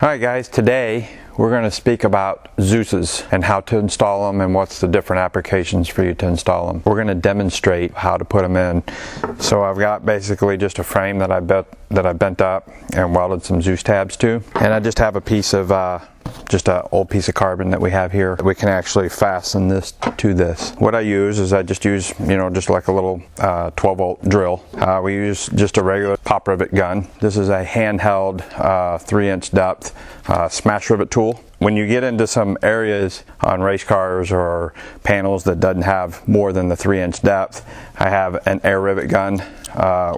Alright guys, today we're going to speak about Dzuses and how to install them and what's the different applications for you to install them. We're going to demonstrate how to put them in. So I've got basically just a frame that I bent up and welded some Zeus tabs to, and I just have a piece of just an old piece of carbon that we have here. We can actually fasten this to this. What I use is I just use, just like a little 12-volt drill. We use just a regular pop rivet gun. This is a handheld 3-inch depth smash rivet tool. When you get into some areas on race cars or panels that doesn't have more than the 3-inch depth, I have an air rivet gun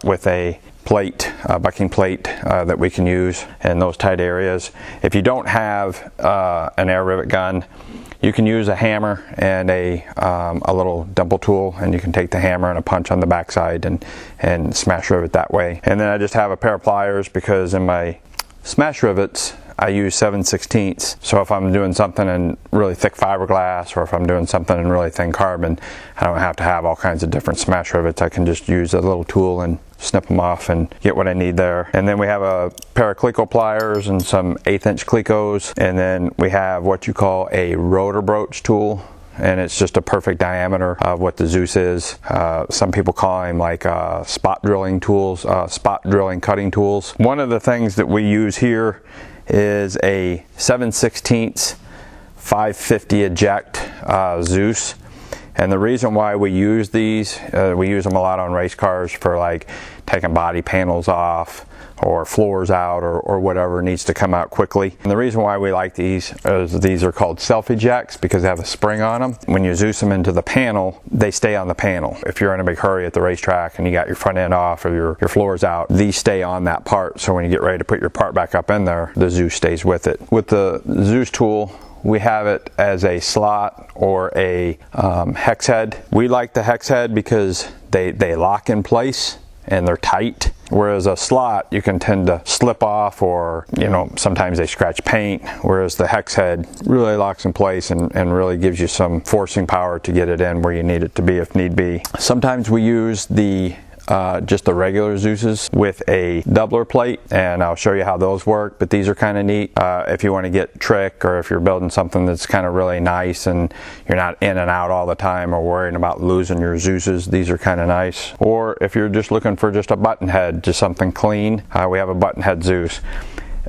with a plate, bucking plate that we can use in those tight areas. If you don't have an air rivet gun, you can use a hammer and a little dumbbell tool, and you can take the hammer and a punch on the backside and smash rivet that way. And then I just have a pair of pliers because in my smash rivets I use 7/16. So if I'm doing something in really thick fiberglass, or if I'm doing something in really thin carbon, I don't have to have all kinds of different smash rivets. I can just use a little tool and snip them off and get what I need there. And then we have a pair of Cleco pliers and some 1/8-inch Clecos, and then we have what you call a rotor broach tool, and it's just a perfect diameter of what the Zeus is. Some people call them like spot drilling tools, spot drilling cutting tools. One of the things that we use here is a 7/16 550 eject Zeus. And the reason why we use these, we use them a lot on race cars for like taking body panels off or floors out or whatever needs to come out quickly. And the reason why we like these is these are called self-ejects because they have a spring on them. When you Zeus them into the panel, they stay on the panel. If you're in a big hurry at the racetrack and you got your front end off or your floors out, these stay on that part. So when you get ready to put your part back up in there, the Zeus stays with it. With the Zeus tool, we have it as a slot or a hex head. We like the hex head because they lock in place and they're tight. Whereas a slot, you can tend to slip off, or sometimes they scratch paint, whereas the hex head really locks in place and really gives you some forcing power to get it in where you need it to be if need be. Sometimes we use the just the regular Zeuses with a doubler plate, and I'll show you how those work, but these are kind of neat if you want to get trick, or if you're building something that's kind of really nice and you're not in and out all the time or worrying about losing your Zeuses. These are kind of nice. Or if you're just looking for just a button head, just something clean, we have a button head Zeus.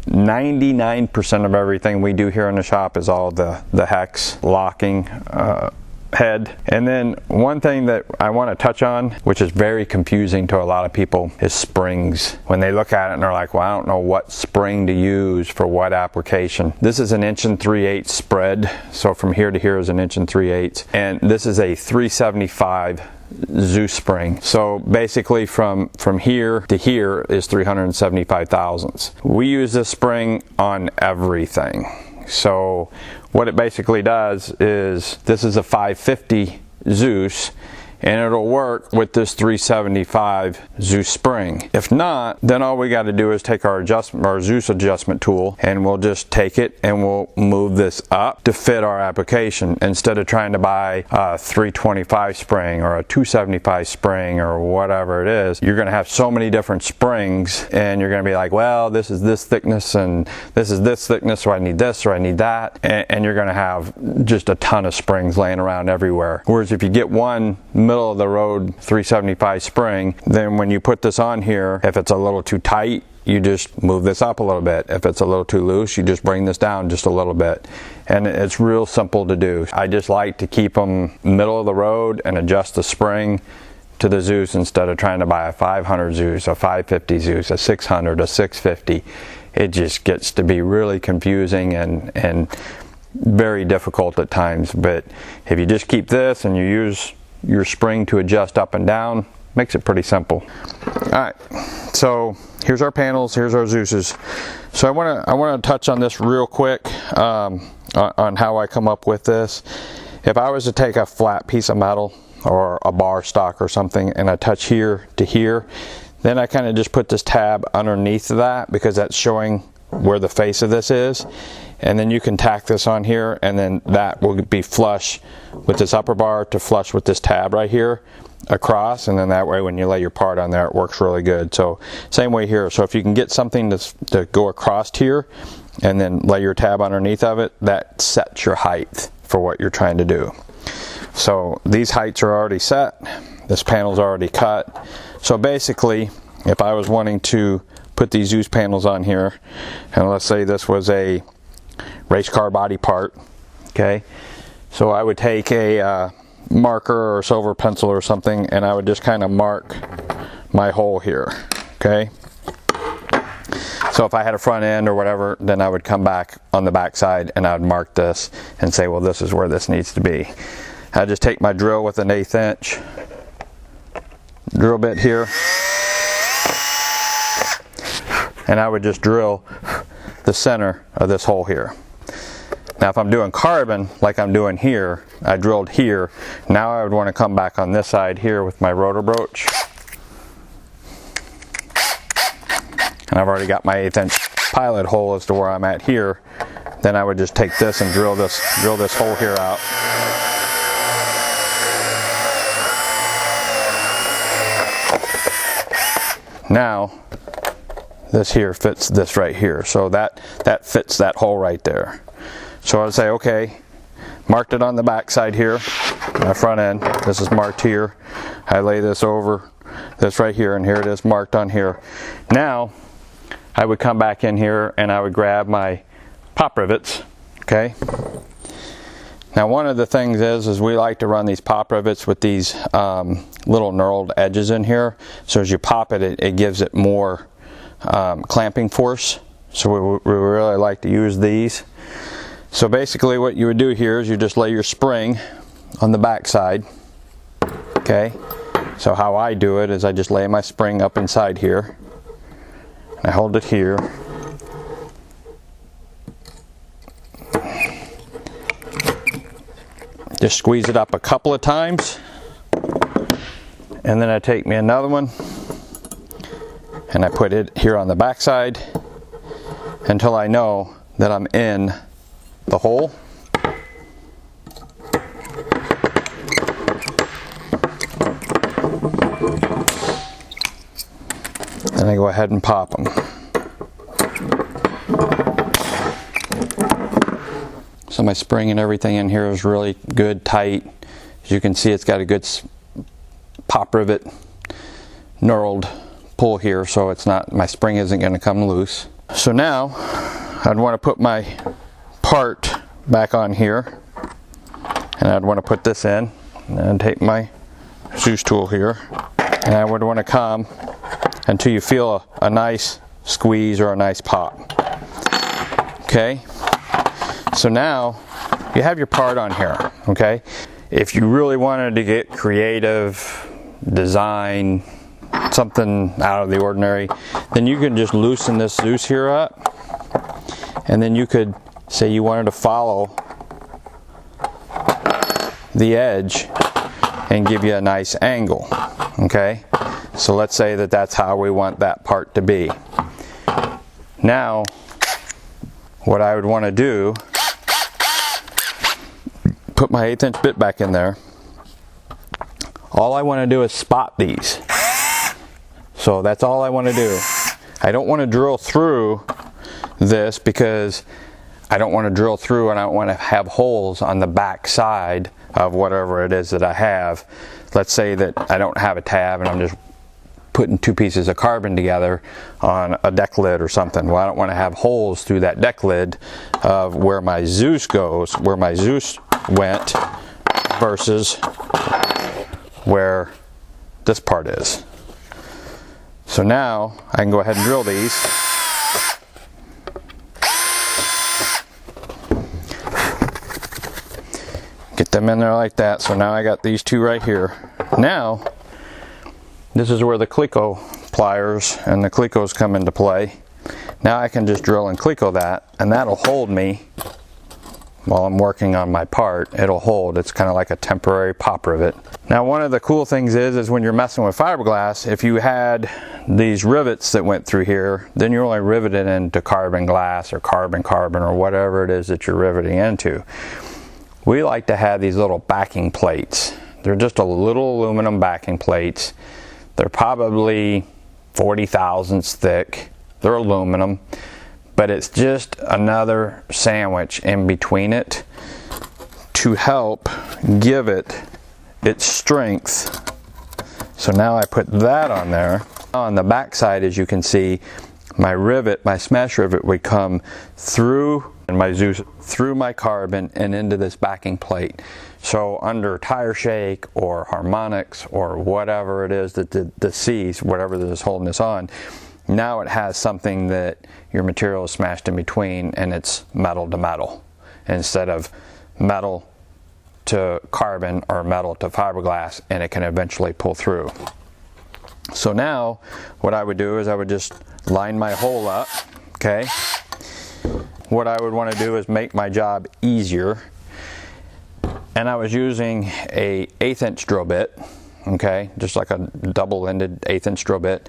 99% of everything we do here in the shop is all the hex locking head. And then one thing that I want to touch on, which is very confusing to a lot of people, is springs. When they look at it and they're like, well, I don't know what spring to use for what application. This is an 1 3/8 spread, so from here to here is an 1 3/8, and this is a 375 Zeus spring. So basically from here to here is 375 thousandths. We use this spring on everything. So what it basically does is, this is a 550 Zeus, and it'll work with this 375 Zeus spring. If not, then all we got to do is take our Zeus adjustment tool, and we'll just take it and we'll move this up to fit our application, instead of trying to buy a 325 spring or a 275 spring or whatever it is. You're going to have so many different springs, and you're going to be like, well, this is this thickness and this is this thickness, so I need this or I need that, and you're going to have just a ton of springs laying around everywhere. Whereas if you get one middle of the road 375 spring, then when you put this on here, if it's a little too tight, you just move this up a little bit. If it's a little too loose, you just bring this down just a little bit. And it's real simple to do. I just like to keep them middle of the road and adjust the spring to the Zeus, instead of trying to buy a 500 Zeus, a 550 Zeus, a 600, a 650. It just gets to be really confusing and very difficult at times. But if you just keep this and you use your spring to adjust up and down, makes it pretty simple. Alright, so here's our panels, here's our Zeuses. So I want to touch on this real quick on how I come up with this. If I was to take a flat piece of metal or a bar stock or something, and I touch here to here, then I kind of just put this tab underneath of that, because that's showing where the face of this is, and then you can tack this on here, and then that will be flush with this upper bar to flush with this tab right here across, and then that way when you lay your part on there, it works really good. So same way here. So if you can get something to go across here, and then lay your tab underneath of it, that sets your height for what you're trying to do. So these heights are already set, this panel's already cut. So basically, if I was wanting to put these Zeus panels on here, and let's say this was a race car body part, okay, so I would take a marker or silver pencil or something, and I would just kind of mark my hole here, okay. So if I had a front end or whatever, then I would come back on the back side and I would mark this and say, well, this is where this needs to be. I just take my drill with an 1/8 inch drill bit here, and I would just drill the center of this hole here. Now if I'm doing carbon like I'm doing here, I drilled here. Now I would want to come back on this side here with my rotor broach. And I've already got my 1/8 inch pilot hole as to where I'm at here. Then I would just take this and drill this hole here out. Now this here fits this right here, so that fits that hole right there. So I'd say, okay, marked it on the back side here, my front end, this is marked here. I lay this over this right here, and here it is marked on here. Now I would come back in here and I would grab my pop rivets, okay. Now one of the things is we like to run these pop rivets with these little knurled edges in here. So as you pop it, it gives it more clamping force. So we really like to use these. So basically what you would do here is you just lay your spring on the back side, okay. So how I do it is I just lay my spring up inside here. I hold it here. Just squeeze it up a couple of times, and then I take me another one and I put it here on the back side until I know that I'm in the hole. Then I go ahead and pop them. So my spring and everything in here is really good, tight. As you can see, it's got a good pop rivet knurled pull here, so it's not, my spring isn't going to come loose. So now I'd want to put my part back on here, and I'd want to put this in, and then take my Zeus tool here, and I would want to come until you feel a nice squeeze or a nice pop. Okay. So now you have your part on here, okay? If you really wanted to get creative, design something out of the ordinary, then you can just loosen this Zeus here up, and then you could say you wanted to follow the edge and give you a nice angle, okay? So let's say that that's how we want that part to be. Now, what I would want to do, put my 1/8 inch bit back in there. All I want to do is spot these. So that's all I want to do. I don't want to drill through this because I don't want to drill through and I don't want to have holes on the back side of whatever it is that I have. Let's say that I don't have a tab and I'm just putting two pieces of carbon together on a deck lid or something. Well, I don't want to have holes through that deck lid of where my Zeus goes, where my Zeus went versus where this part is. So now I can go ahead and drill these. Get them in there like that. So now I got these two right here. Now this is where the Cleco pliers and the Clecos come into play. Now I can just drill and Cleco that, and that'll hold me while I'm working on my part. It'll hold. It's kind of like a temporary pop rivet. Now one of the cool things is when you're messing with fiberglass, if you had these rivets that went through here, then you're only riveted into carbon glass or carbon or whatever it is that you're riveting into. We like to have these little backing plates. They're just a little aluminum backing plates. They're probably 40 thousandths thick. They're aluminum, but it's just another sandwich in between it to help give it its strength. So now I put that on there. On the back side, as you can see, my rivet, my smash rivet, would come through my Zeus, through my carbon and into this backing plate. So under tire shake or harmonics or whatever it is that the C's, whatever that is holding this on, now it has something that your material is smashed in between, and it's metal to metal instead of metal to carbon or metal to fiberglass, and it can eventually pull through. So now what I would do is I would just line my hole up, okay? What I would want to do is make my job easier, and I was using a 1/8 inch drill bit, okay, just like a double-ended 1/8 inch drill bit.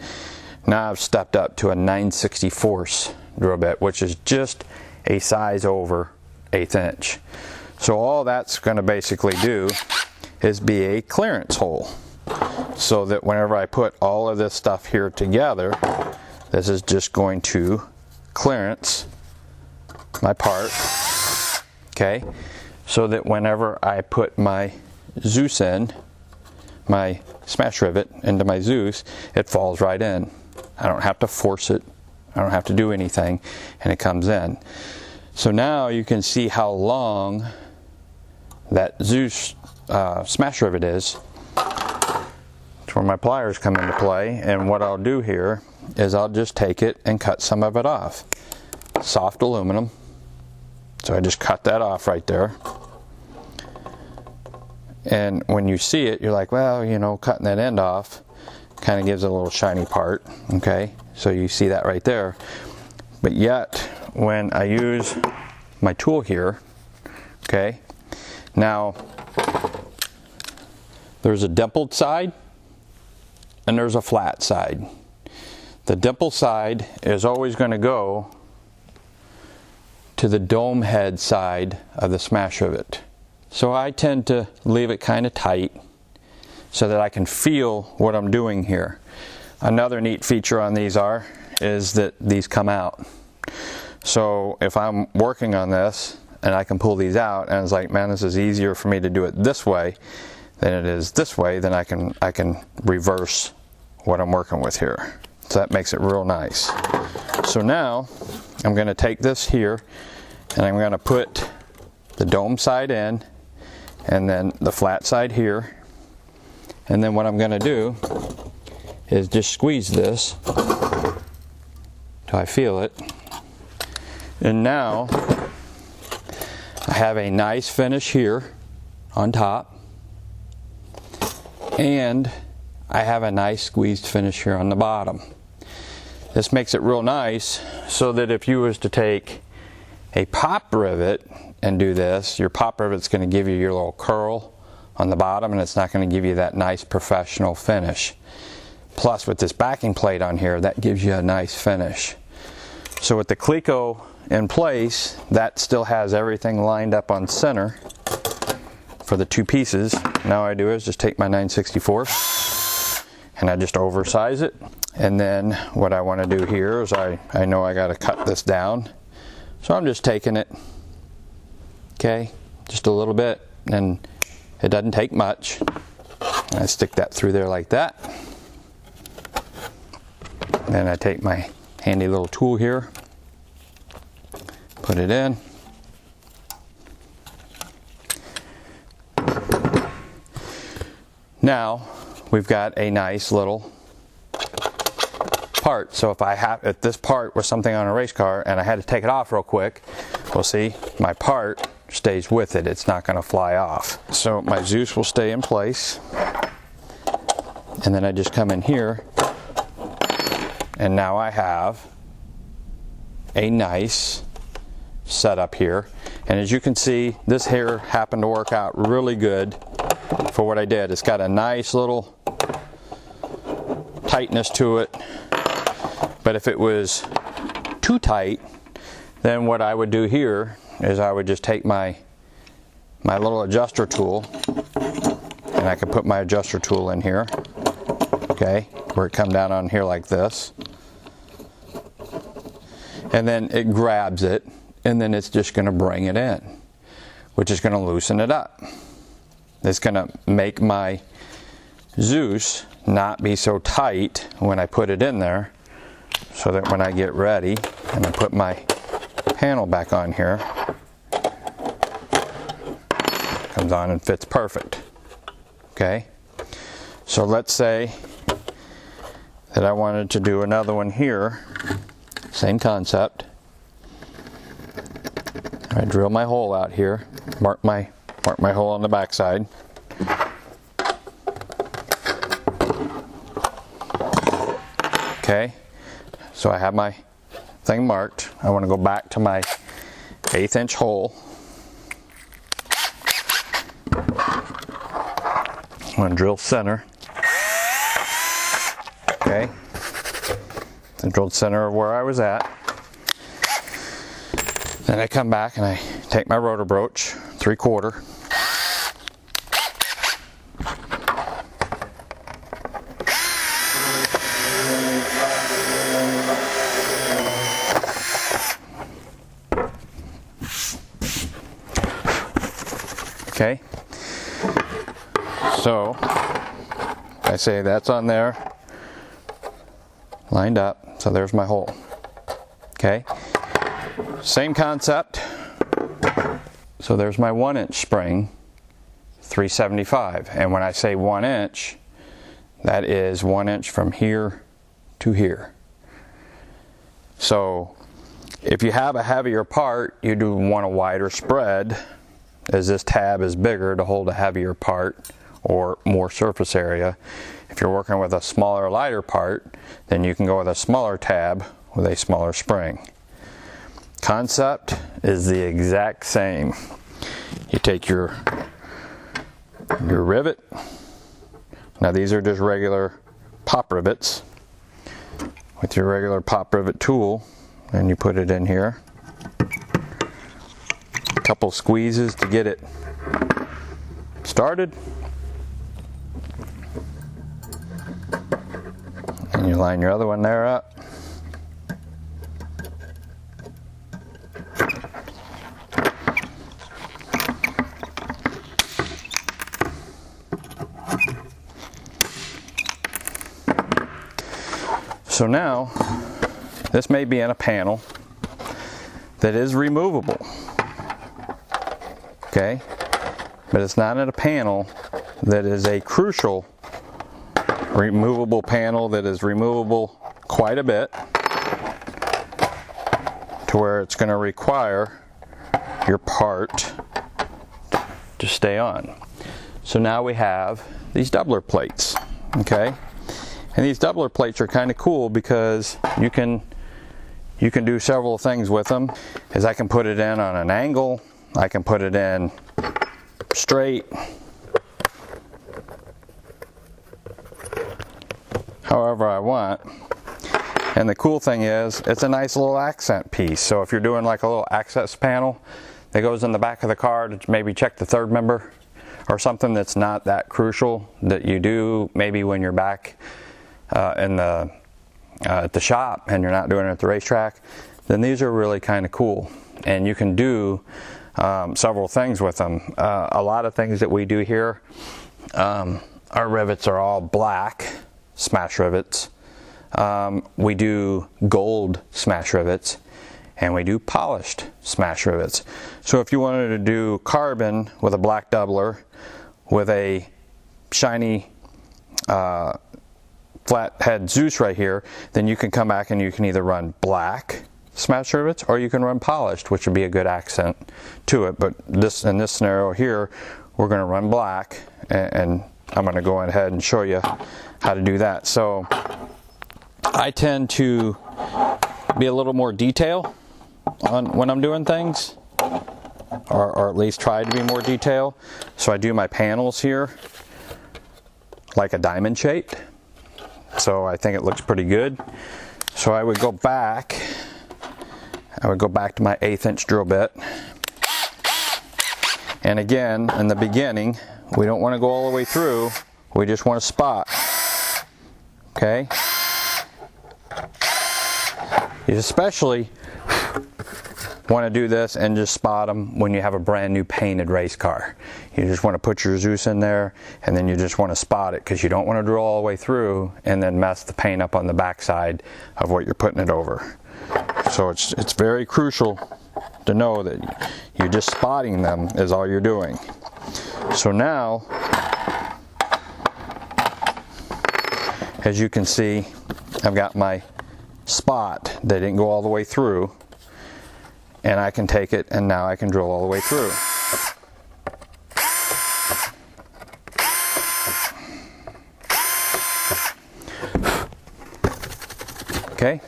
Now I've stepped up to a 9/64 drill bit, which is just a size over 1/8 inch. So all that's going to basically do is be a clearance hole, so that whenever I put all of this stuff here together, this is just going to clearance my part, okay, so that whenever I put my Zeus in, my smash rivet into my Zeus, it falls right in. I don't have to force it, I don't have to do anything, and it comes in. So now you can see how long that Zeus smash rivet is. It's where my pliers come into play, and what I'll do here is I'll just take it and cut some of it off. Soft aluminum, so I just cut that off right there. And when you see it, you're like, well, you know, cutting that end off kind of gives it a little shiny part, okay? So you see that right there. But yet, when I use my tool here, okay, now there's a dimpled side and there's a flat side. The dimple side is always going to go to the dome head side of the smash rivet. So I tend to leave it kind of tight so that I can feel what I'm doing here. Another neat feature on these is that these come out. So if I'm working on this and I can pull these out, and it's like, man, this is easier for me to do it this way than it is this way, then I can reverse what I'm working with here. So that makes it real nice. So now I'm going to take this here and I'm going to put the dome side in and then the flat side here, and then what I'm going to do is just squeeze this till I feel it, and now I have a nice finish here on top, and I have a nice squeezed finish here on the bottom. This makes it real nice so that if you was to take a pop rivet and do this, your pop rivet's going to give you your little curl on the bottom, and it's not going to give you that nice professional finish. Plus with this backing plate on here, that gives you a nice finish. So with the Cleco in place, that still has everything lined up on center for the two pieces. Now all I do is just take my 9/64 and I just oversize it. And then what I want to do here is I know I got to cut this down. So I'm just taking it, okay, just a little bit, and it doesn't take much. I stick that through there like that. Then I take my handy little tool here, put it in. Now we've got a nice little part. So if this part was something on a race car and I had to take it off real quick, we'll see my part stays with it. It's not going to fly off. So my Zeus will stay in place, and then I just come in here, and now I have a nice setup here. And as you can see, this here happened to work out really good for what I did. It's got a nice little tightness to it. But if it was too tight, then what I would do here is I would just take my little adjuster tool, and I can put my adjuster tool in here, okay, where it come down on here like this. and then it grabs it, and then it's just going to bring it in, which is going to loosen it up. It's going to make my Zeus not be so tight when I put it in there, so that when I get ready and I put my panel back on here, comes on and fits perfect. Okay, so let's say that I wanted to do another one here, same concept. I drill my hole out here, mark my hole on the back side. Okay, so I have my thing marked. I want to go back to my 1/8 inch hole. I'm going to drill center. Okay, I drilled center of where I was at. Then I come back and I take my rotor broach, 3/4. Okay, so I say that's on there, lined up, so there's my hole. Okay, same concept. So there's my 1 inch spring, 375, and when I say 1 inch, that is 1 inch from here to here. So if you have a heavier part, you do want a wider spread, as this tab is bigger to hold a heavier part or more surface area. If you're working with a smaller, lighter part, then you can go with a smaller tab with a smaller spring. Concept is the exact same. You take your rivet. Now these are just regular pop rivets. With your regular pop rivet tool, and you put it in here. Couple squeezes to get it started, and you line your other one there up. So now this may be in a panel that is removable. Okay, but it's not in a panel that is a crucial removable panel that is removable quite a bit, to where it's going to require your part to stay on. So now we have these doubler plates. Okay, and these doubler plates are kind of cool because you can do several things with them. Is I can put it in on an angle, I can put it in straight, however I want. And the cool thing is, it's a nice little accent piece. So if you're doing like a little access panel that goes in the back of the car to maybe check the third member, or something that's not that crucial that you do maybe when you're back at the shop and you're not doing it at the racetrack, then these are really kind of cool. And you can do several things with them. A lot of things that we do here, our rivets are all black smash rivets. We do gold smash rivets, and we do polished smash rivets. So if you wanted to do carbon with a black doubler with a shiny flat head Zeus right here, then you can come back and you can either run black smash rivets or you can run polished, which would be a good accent to it. But this, in this scenario here, we're going to run black, and I'm going to go ahead and show you how to do that. So I tend to be a little more detail on when I'm doing things, or at least try to be more detail. So I do my panels here like a diamond shaped, so I think it looks pretty good. So I would go back to my 1/8 inch drill bit, and again, in the beginning, we don't want to go all the way through, we just want to spot. Okay, you especially want to do this and just spot them when you have a brand new painted race car. You just want to put your Zeus in there, and then you just want to spot it, because you don't want to drill all the way through and then mess the paint up on the backside of what you're putting it over. So it's very crucial to know that you're just spotting them is all you're doing. So now, as you can see, I've got my spot. They didn't go all the way through, and I can take it and now I can drill all the way through. Okay,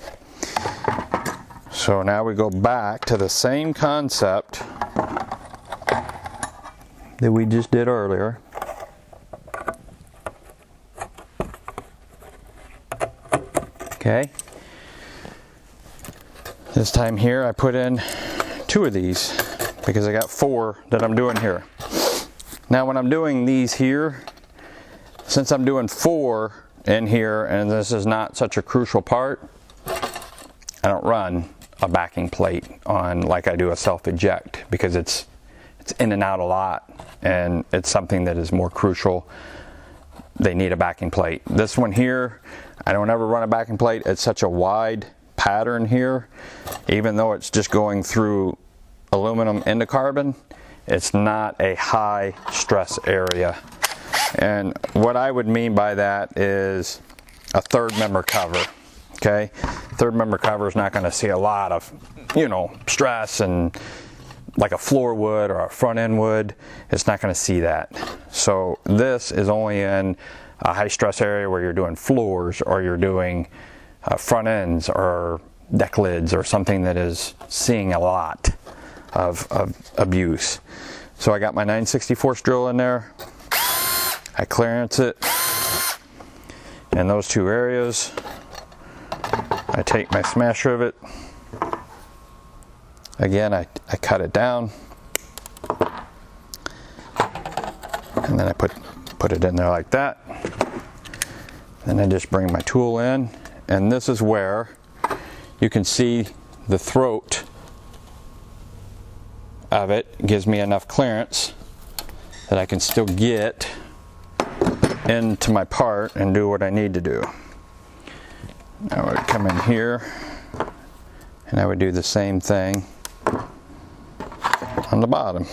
so now we go back to the same concept that we just did earlier. Okay, this time here I put in 2 of these because I got 4 that I'm doing here. Now when I'm doing these here, since I'm doing 4 in here and this is not such a crucial part, I don't run a backing plate on like I do a self-eject, because it's in and out a lot and it's something that is more crucial. They need a backing plate. This one here, I don't ever run a backing plate. It's such a wide pattern here, even though it's just going through aluminum into carbon, it's not a high stress area. And what I would mean by that is a third member cover. Okay, third member cover is not going to see a lot of, you know, stress, and like a floor would or a front end would, it's not going to see that. So this is only in a high stress area where you're doing floors, or you're doing front ends or deck lids, or something that is seeing a lot of abuse. So I got my 9/64 drill in there. I clearance it in those 2 areas. I take my smash rivet. Again, I cut it down, and then I put it in there like that. Then I just bring my tool in, and this is where you can see the throat of it gives me enough clearance that I can still get into my part and do what I need to do. I would come in here and I would do the same thing on the bottom.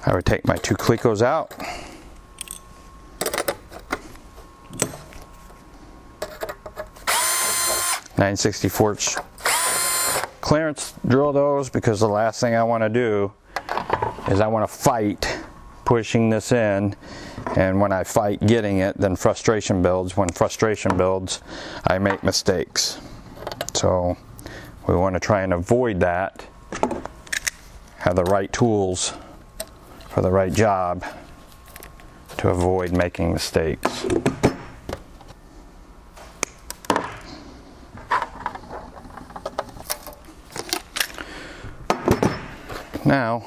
I would take my 2 clecos out. .9/64 clearance drill those, because the last thing I want to do is I want to fight pushing this in, and when I fight getting it, then frustration builds. When frustration builds, I make mistakes. So we want to try and avoid that, have the right tools for the right job to avoid making mistakes. Now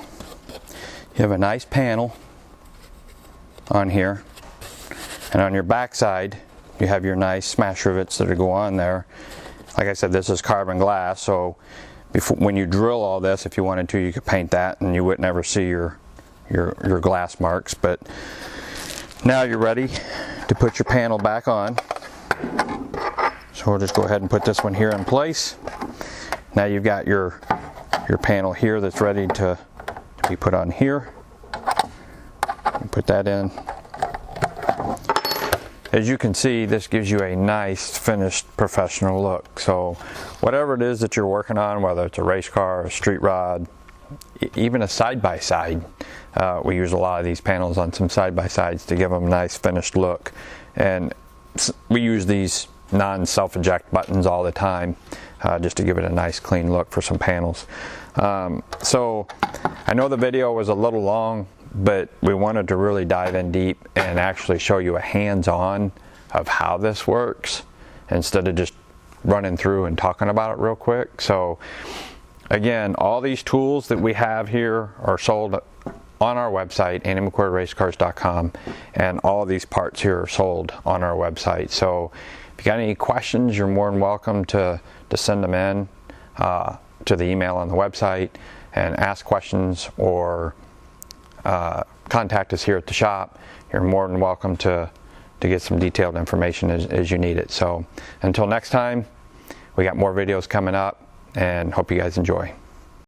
you have a nice panel on here, and on your back side you have your nice smash rivets that go on there. Like I said, this is carbon glass, so when you drill all this, if you wanted to, you could paint that and you wouldn't ever see your glass marks. But now you're ready to put your panel back on. So we'll just go ahead and put this one here in place. Now you've got your panel here that's ready to be put on here. Put that in. As you can see, this gives you a nice finished professional look. So whatever it is that you're working on, whether it's a race car, a street rod, even a side-by-side, we use a lot of these panels on some side-by-sides to give them a nice finished look. And we use these non-self-eject buttons all the time, just to give it a nice clean look for some panels. So I know the video was a little long, but we wanted to really dive in deep and actually show you a hands-on of how this works, instead of just running through and talking about it real quick. So again, all these tools that we have here are sold on our website, McCoy and all of these parts here are sold on our website. So if you got any questions, you're more than welcome to send them in to the email on the website and ask questions, or contact us here at the shop. You're more than welcome to get some detailed information as you need it. So until next time, we got more videos coming up, and hope you guys enjoy.